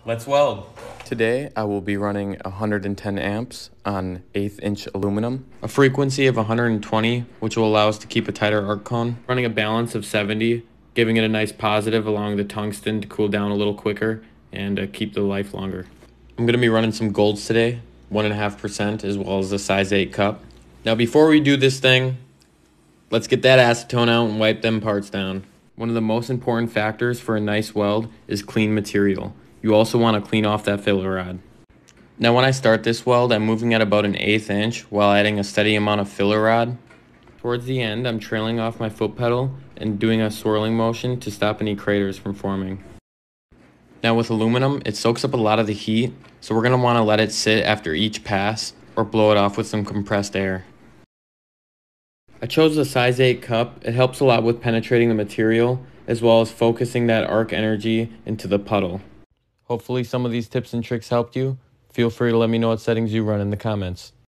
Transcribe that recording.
Let's weld. Today I will be running 110 amps on 1/8 inch aluminum, a frequency of 120, which will allow us to keep a tighter arc cone, running a balance of 70, giving it a nice positive along the tungsten to cool down a little quicker and keep the life longer. I'm going to be running some golds today, 1.5%, as well as a size 8 cup. Now before we do this thing, let's get that acetone out and wipe them parts down. One of the most important factors for a nice weld is clean material. You also want to clean off that filler rod. Now when I start this weld, I'm moving at about 1/8 inch while adding a steady amount of filler rod. Towards the end, I'm trailing off my foot pedal and doing a swirling motion to stop any craters from forming. Now with aluminum, it soaks up a lot of the heat, so we're going to want to let it sit after each pass or blow it off with some compressed air. I chose the size 8 cup. It helps a lot with penetrating the material as well as focusing that arc energy into the puddle. Hopefully some of these tips and tricks helped you. Feel free to let me know what settings you run in the comments.